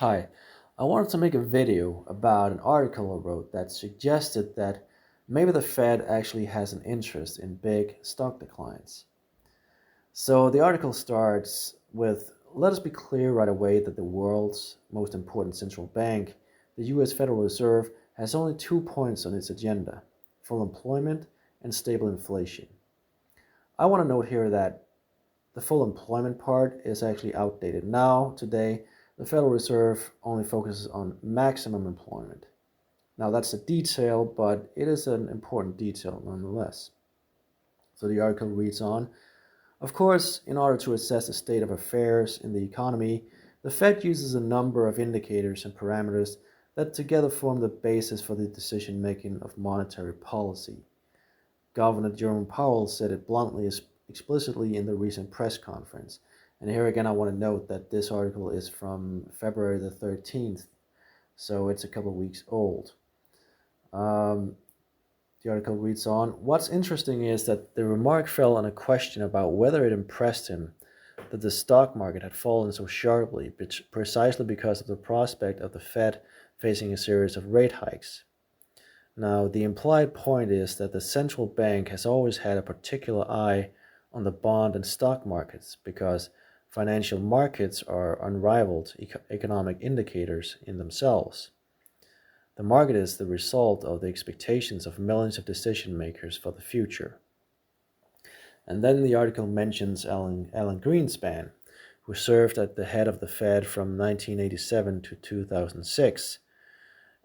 Hi, I wanted to make a video about an article I wrote that suggested that maybe the Fed actually has an interest in big stock declines. So the article starts with, let us be clear right away that the world's most important central bank, the US Federal Reserve, has only 2 points on its agenda: full employment and stable inflation. I want to note here that the full employment part is actually outdated. Now, today, the Federal Reserve only focuses on maximum employment. Now, that's a detail, but it is an important detail nonetheless. So the article reads on. Of course, in order to assess the state of affairs in the economy, the Fed uses a number of indicators and parameters that together form the basis for the decision making of monetary policy. Governor Jerome Powell said it bluntly, explicitly in the recent press conference. And here again, I want to note that this article is from February the 13th, so it's a couple of weeks old. Um, the article reads on. What's interesting is that the remark fell on a question about whether it impressed him that the stock market had fallen so sharply, precisely because of the prospect of the Fed facing a series of rate hikes. Now, the implied point is that the central bank has always had a particular eye on the bond and stock markets because financial markets are unrivaled economic indicators in themselves. The market is the result of the expectations of millions of decision makers for the future. And then the article mentions Alan Greenspan, who served at the head of the Fed from 1987 to 2006.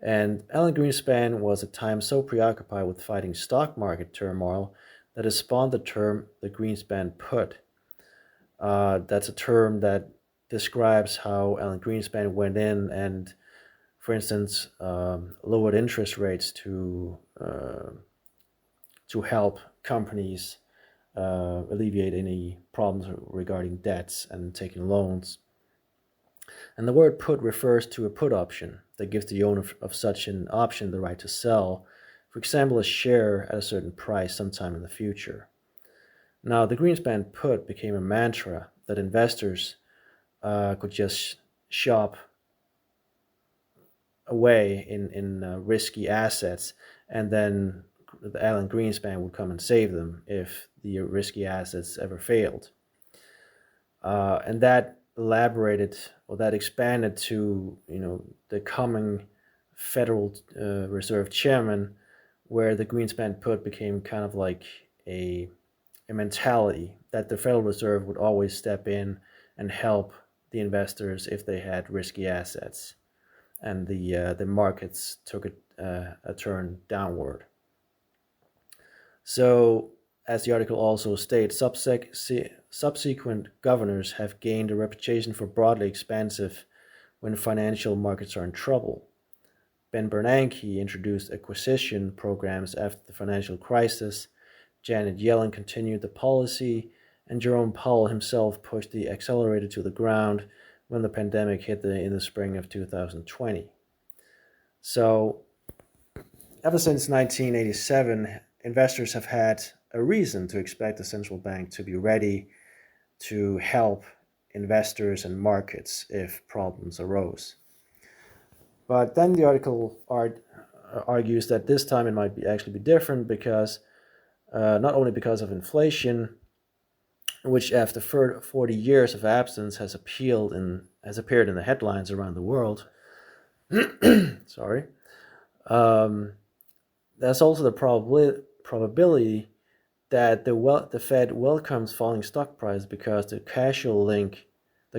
And Alan Greenspan was at times so preoccupied with fighting stock market turmoil that it spawned the term the Greenspan put. That's a term that describes how Alan Greenspan went in and, for instance, lowered interest rates to help companies alleviate any problems regarding debts and taking loans. And the word put refers to a put option that gives the owner of such an option the right to sell, for example, a share at a certain price sometime in the future. Now, the Greenspan put became a mantra that investors could just shop away in risky assets, and then the Alan Greenspan would come and save them if the risky assets ever failed. And that elaborated or that expanded to the coming Federal Reserve chairman, where the Greenspan put became kind of like a mentality that the Federal Reserve would always step in and help the investors if they had risky assets, and the markets took a turn downward. So, as the article also states, subsequent governors have gained a reputation for broadly expansive when financial markets are in trouble. Ben Bernanke introduced acquisition programs after the financial crisis, Janet Yellen continued the policy, and Jerome Powell himself pushed the accelerator to the ground when the pandemic hit in the spring of 2020. So, ever since 1987, investors have had a reason to expect the central bank to be ready to help investors and markets if problems arose. But then the article argues that this time it might actually be different because not only because of inflation, which after 40 years of absence has appeared in the headlines around the world. Sorry. There's also the probability that the Fed welcomes falling stock prices because the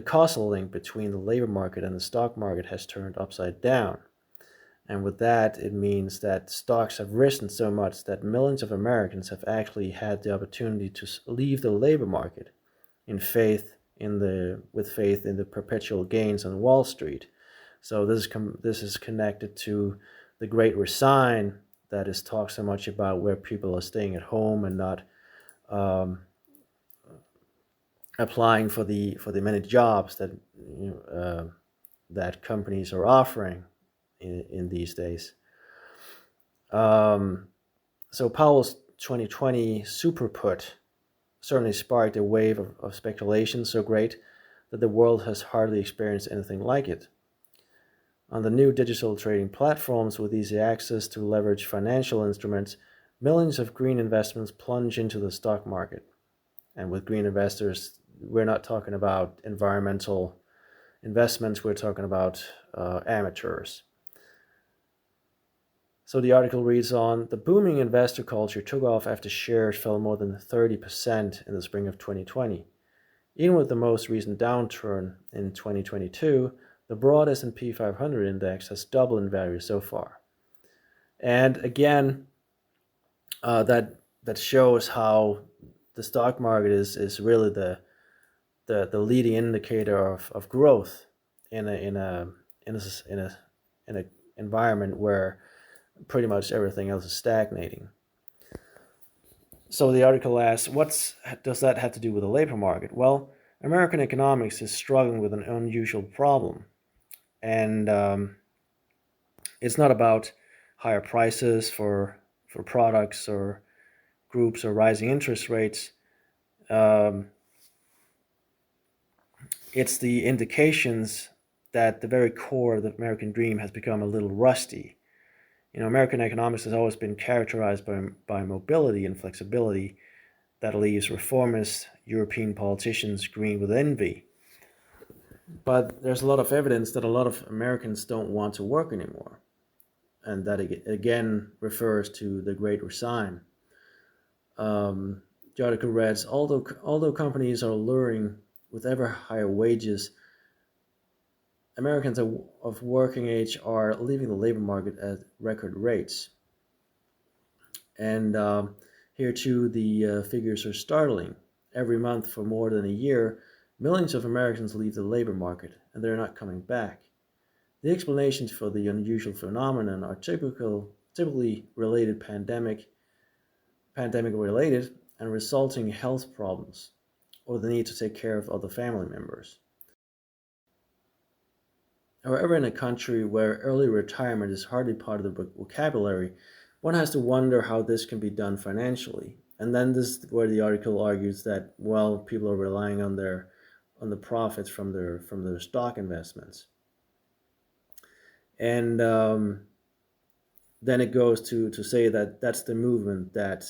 causal link between the labor market and the stock market has turned upside down. And with that, it means that stocks have risen so much that millions of Americans have actually had the opportunity to leave the labor market with faith in the perpetual gains on Wall Street. So this is connected to the Great Resign that is talked so much about, where people are staying at home and not applying for the many jobs that that companies are offering in these days. So Powell's 2020 super put certainly sparked a wave of speculation so great that the world has hardly experienced anything like it. On the new digital trading platforms with easy access to leverage financial instruments, millions of green investments plunge into the stock market. And with green investors, we're not talking about environmental investments, we're talking about amateurs. So the article reads on, the booming investor culture took off after shares fell more than 30% in the spring of 2020. Even with the most recent downturn in 2022, the broad S&P 500 index has doubled in value so far. And again, that shows how the stock market is really the leading indicator of growth in an environment where pretty much everything else is stagnating. So the article asks, what does that have to do with the labor market? Well, American economics is struggling with an unusual problem. And it's not about higher prices for products or groups or rising interest rates. It's the indications that the very core of the American dream has become a little rusty. American economics has always been characterized by mobility and flexibility that leaves reformist European politicians green with envy. But there's a lot of evidence that a lot of Americans don't want to work anymore. And that again refers to the Great Resign. The article reads, although companies are alluring with ever higher wages, Americans of working age are leaving the labor market at record rates. And here too, the figures are startling. Every month for more than a year, millions of Americans leave the labor market, and they're not coming back. The explanations for the unusual phenomenon are typically related pandemic-related and resulting health problems, or the need to take care of other family members. However, in a country where early retirement is hardly part of the vocabulary, one has to wonder how this can be done financially. And then this is where the article argues that, well, people are relying on the profits from their stock investments. And then it goes to say that that's the movement that,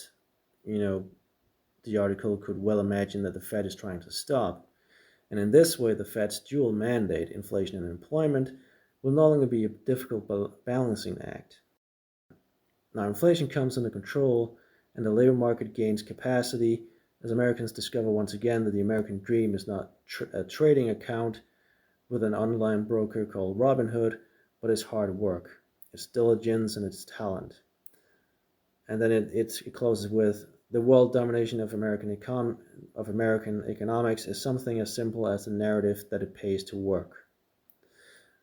the article could well imagine that the Fed is trying to stop. And in this way, the Fed's dual mandate, inflation and employment, will no longer be a difficult balancing act. Now, inflation comes under control and the labor market gains capacity as Americans discover once again that the American dream is not a trading account with an online broker called Robinhood, but it's hard work, its diligence, and its talent. And then it closes with, the world domination of American economics is something as simple as the narrative that it pays to work.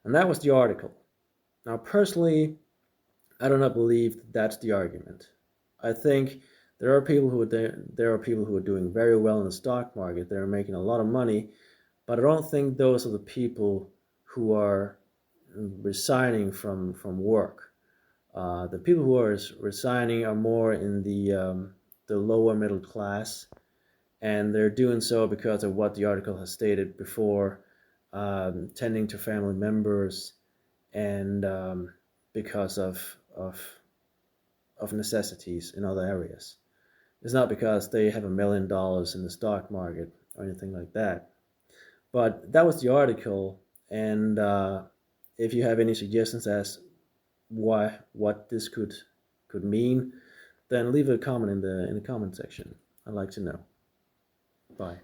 And that was the article. Now, personally, I do not believe that's the argument. I think there are people who are doing very well in the stock market. They're making a lot of money, but I don't think those are the people who are resigning from work. The people who are resigning are more in the lower middle class, and they're doing so because of what the article has stated before, tending to family members, and because of necessities in other areas. It's not because they have $1 million in the stock market or anything like that. But that was the article, and if you have any suggestions as what this could mean, then leave a comment in the comment section. I'd like to know. Bye.